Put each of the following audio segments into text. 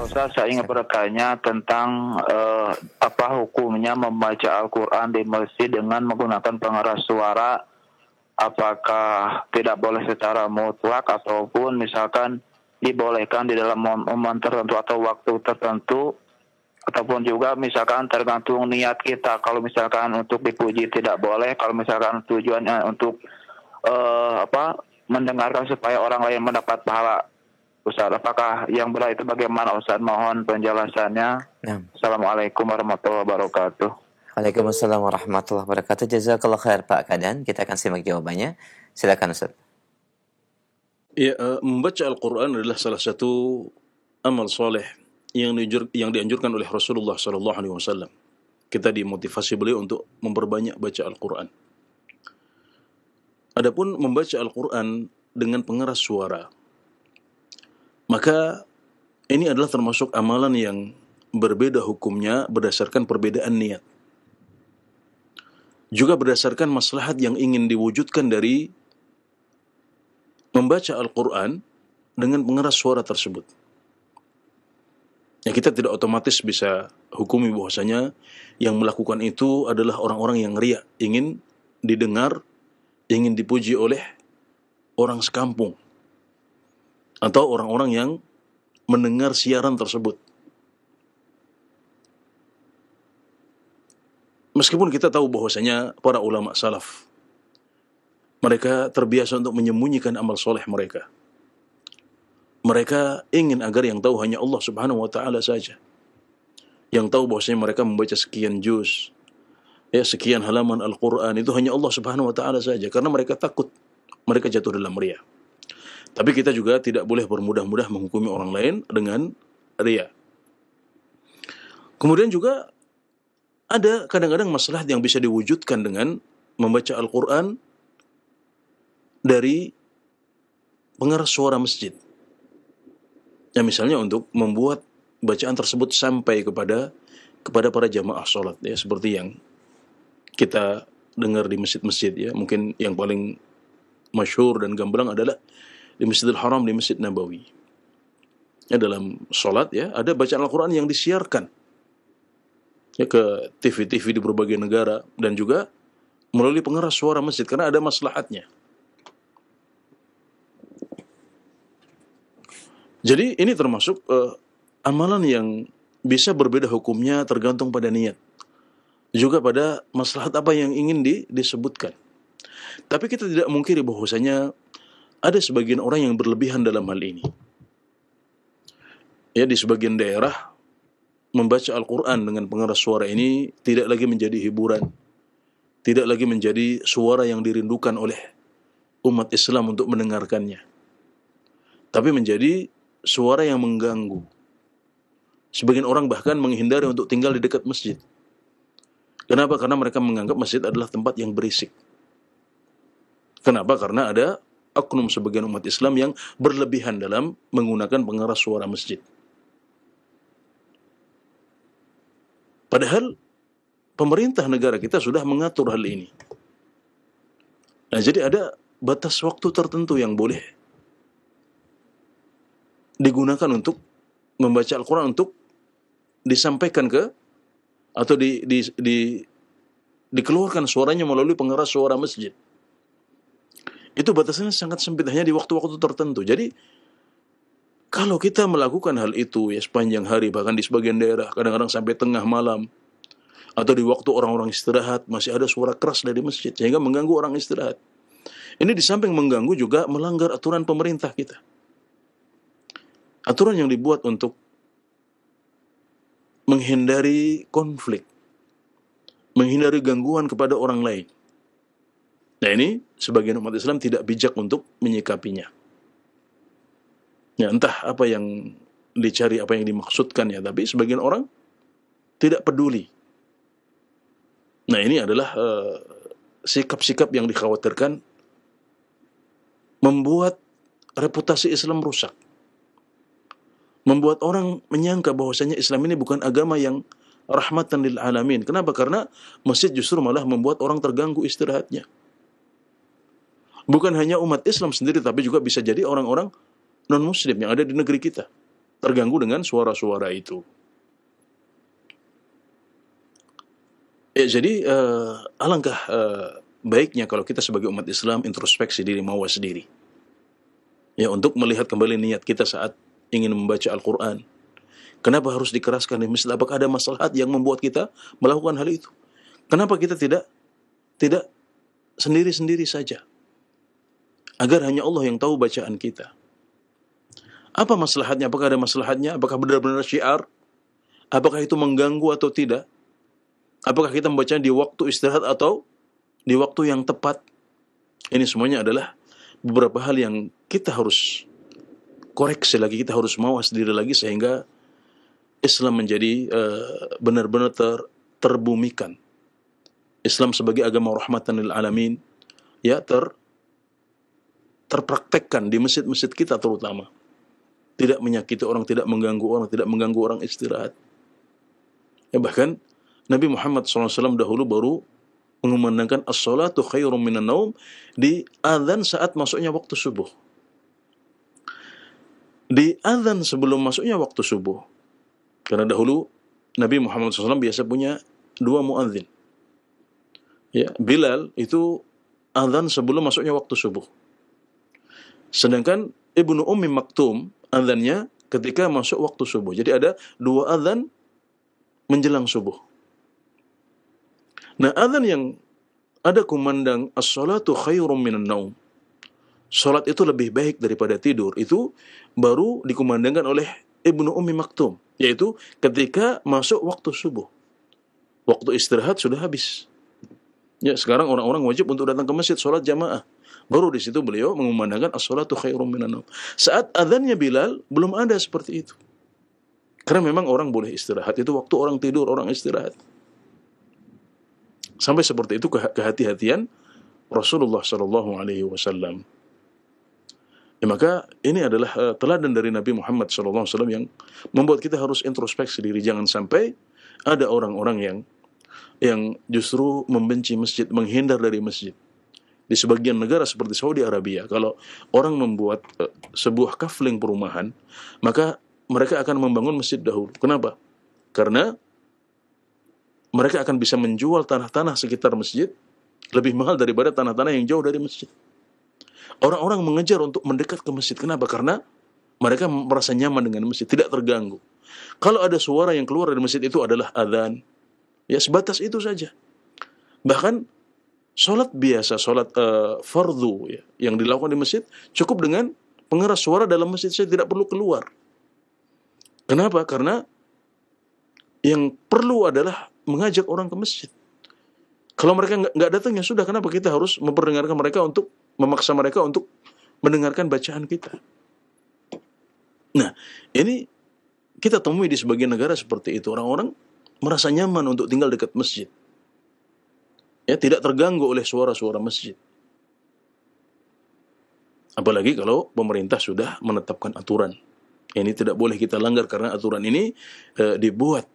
Ustaz, saya ingin bertanya tentang apa hukumnya membaca Al-Quran di masjid dengan menggunakan pengeras suara. Apakah tidak boleh secara mutlak ataupun misalkan dibolehkan di dalam momen tertentu atau waktu tertentu, ataupun juga misalkan tergantung niat kita. Kalau misalkan untuk dipuji tidak boleh, kalau misalkan tujuannya untuk mendengarkan supaya orang lain mendapat pahala. Ustaz, apakah yang benar itu bagaimana Ustaz? Mohon penjelasannya. Nah. Assalamualaikum warahmatullahi wabarakatuh. Waalaikumsalam warahmatullahi wabarakatuh. Jazakallah khair Pak Kadan. Kita akan simak jawabannya. Silakan Ustaz. Ya, membaca Al-Quran adalah salah satu amal soleh yang dianjurkan oleh Rasulullah SAW. Kita dimotivasi beliau untuk memperbanyak baca Al-Quran. Adapun membaca Al-Quran dengan pengeras suara, maka ini adalah termasuk amalan yang berbeda hukumnya berdasarkan perbedaan niat. Juga berdasarkan maslahat yang ingin diwujudkan dari membaca Al-Quran dengan pengeras suara tersebut. Ya, kita tidak otomatis bisa hukumi bahwasanya yang melakukan itu adalah orang-orang yang riya, ingin didengar, ingin dipuji oleh orang sekampung atau orang-orang yang mendengar siaran tersebut. Meskipun kita tahu bahwasanya para ulama salaf, mereka terbiasa untuk menyembunyikan amal soleh mereka. Mereka ingin agar yang tahu hanya Allah Subhanahu wa Ta'ala saja. Yang tahu bahwasanya mereka membaca sekian juz, sekian halaman Al-Quran, itu hanya Allah Subhanahu wa Ta'ala saja. Karena mereka takut mereka jatuh dalam riya. Tapi kita juga tidak boleh bermudah-mudah menghukumi orang lain dengan riya. Kemudian juga ada kadang-kadang maslahat yang bisa diwujudkan dengan membaca Al-Quran dari pengeras suara masjid. Ya, misalnya untuk membuat bacaan tersebut sampai kepada para jamaah sholat, ya, seperti yang kita dengar di masjid-masjid, ya. Mungkin yang paling masyhur dan gamblang adalah di Masjidil Haram, di Masjid Nabawi. Ya, dalam sholat, ya, ada bacaan Al-Quran yang disiarkan, ya, ke TV-TV di berbagai negara dan juga melalui pengeras suara masjid karena ada maslahatnya. Jadi ini termasuk amalan yang bisa berbeda hukumnya tergantung pada niat, juga pada maslahat apa yang ingin disebutkan. Tapi kita tidak mungkiri bahwasanya ada sebagian orang yang berlebihan dalam hal ini. Ya, di sebagian daerah membaca Al-Quran dengan pengeras suara ini tidak lagi menjadi hiburan, tidak lagi menjadi suara yang dirindukan oleh umat Islam untuk mendengarkannya, tapi menjadi suara yang mengganggu. Sebagian orang bahkan menghindari untuk tinggal di dekat masjid. Kenapa? Karena mereka menganggap masjid adalah tempat yang berisik. Kenapa? Karena ada oknum sebagian umat Islam yang berlebihan dalam menggunakan pengeras suara masjid. Padahal pemerintah negara kita sudah mengatur hal ini. Nah, jadi ada batas waktu tertentu yang boleh digunakan untuk membaca Al-Quran, untuk disampaikan ke atau dikeluarkan suaranya melalui pengeras suara masjid. Itu batasannya sangat sempit, hanya di waktu-waktu tertentu. Jadi kalau kita melakukan hal itu ya sepanjang hari, bahkan di sebagian daerah kadang-kadang sampai tengah malam, atau di waktu orang-orang istirahat masih ada suara keras dari masjid sehingga mengganggu orang istirahat. Ini di samping mengganggu juga melanggar aturan pemerintah kita. Aturan yang dibuat untuk menghindari konflik, menghindari gangguan kepada orang lain. Nah, ini sebagian umat Islam tidak bijak untuk menyikapinya. Ya, entah apa yang dicari, apa yang dimaksudkan, ya, tapi sebagian orang tidak peduli. Nah, ini adalah sikap-sikap yang dikhawatirkan membuat reputasi Islam rusak. Membuat orang menyangka bahwasanya Islam ini bukan agama yang rahmatan lil alamin. Kenapa? Karena masjid justru malah membuat orang terganggu istirahatnya. Bukan hanya umat Islam sendiri, tapi juga bisa jadi orang-orang non-muslim yang ada di negeri kita. terganggu dengan suara-suara itu. Jadi alangkah baiknya kalau kita sebagai umat Islam introspeksi diri, mawas diri. Ya, untuk melihat kembali niat kita saat ingin membaca Al-Quran. Kenapa harus dikeraskan di masjid? Apakah ada maslahat yang membuat kita melakukan hal itu? Kenapa kita tidak sendiri-sendiri saja? Agar hanya Allah yang tahu bacaan kita. Apa maslahatnya? Apakah ada maslahatnya? Apakah benar-benar syiar? Apakah itu mengganggu atau tidak? Apakah kita membaca di waktu istirahat atau di waktu yang tepat? Ini semuanya adalah beberapa hal yang kita harus koreksi lagi, kita harus mawas diri lagi sehingga Islam menjadi benar-benar terbumikan. Islam sebagai agama rahmatan lil alamin ya terpraktekkan di masjid-masjid kita terutama. Tidak menyakiti orang, tidak mengganggu orang istirahat. Ya, bahkan Nabi Muhammad SAW dahulu baru mengumandangkan as-salatu khairum minan naum di azan saat masuknya waktu subuh. Di azan sebelum masuknya waktu subuh. Karena dahulu Nabi Muhammad SAW biasa punya 2 muadzin. Ya, Bilal itu azan sebelum masuknya waktu subuh. Sedangkan Ibnu Ummi Maktum azannya ketika masuk waktu subuh. Jadi ada 2 azan menjelang subuh. Nah, azan yang ada kumandang as-salatu khairum minan naum. Salat itu lebih baik daripada tidur. Itu baru dikumandangkan oleh Ibnu Ummi Maktum, yaitu ketika masuk waktu subuh. Waktu istirahat sudah habis. Ya, sekarang orang-orang wajib untuk datang ke masjid salat jamaah. Baru di situ beliau mengumandangkan as-salatu khairum minan naum. Saat azannya Bilal belum ada seperti itu. Karena memang orang boleh istirahat, itu waktu orang tidur, orang istirahat. Sampai seperti itu kehati-hatian Rasulullah Sallallahu Alaihi Wasallam. Ya, maka ini adalah teladan dari Nabi Muhammad Sallallahu Alaihi Wasallam yang membuat kita harus introspeksi diri. Jangan sampai ada orang-orang yang justru membenci masjid, menghindar dari masjid. Di sebagian negara seperti Saudi Arabia, kalau orang membuat sebuah kafling perumahan, maka mereka akan membangun masjid dahulu. Kenapa? Karena mereka akan bisa menjual tanah-tanah sekitar masjid lebih mahal daripada tanah-tanah yang jauh dari masjid. Orang-orang mengejar untuk mendekat ke masjid. Kenapa? Karena mereka merasa nyaman dengan masjid, tidak terganggu. Kalau ada suara yang keluar dari masjid itu adalah adzan, ya sebatas itu saja. Bahkan sholat biasa, sholat fardu ya, yang dilakukan di masjid cukup dengan pengeras suara dalam masjid saja, tidak perlu keluar. Kenapa? Karena yang perlu adalah mengajak orang ke masjid. Kalau mereka nggak datang ya sudah, kenapa kita harus memperdengarkan mereka untuk memaksa mereka untuk mendengarkan bacaan kita? Nah, ini kita temui di sebagian negara seperti itu. Orang-orang merasa nyaman untuk tinggal dekat masjid. Ya, tidak terganggu oleh suara-suara masjid. Apalagi kalau pemerintah sudah menetapkan aturan. Ini tidak boleh kita langgar karena aturan ini dibuat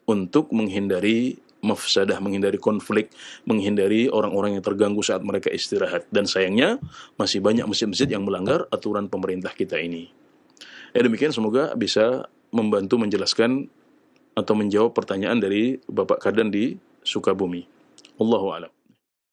untuk menghindari mafsadah, menghindari konflik, menghindari orang-orang yang terganggu saat mereka istirahat. Dan sayangnya masih banyak masjid-masjid yang melanggar aturan pemerintah kita ini. Demikian, semoga bisa membantu menjelaskan atau menjawab pertanyaan dari Bapak Kadan di Sukabumi. Wallahu a'lam.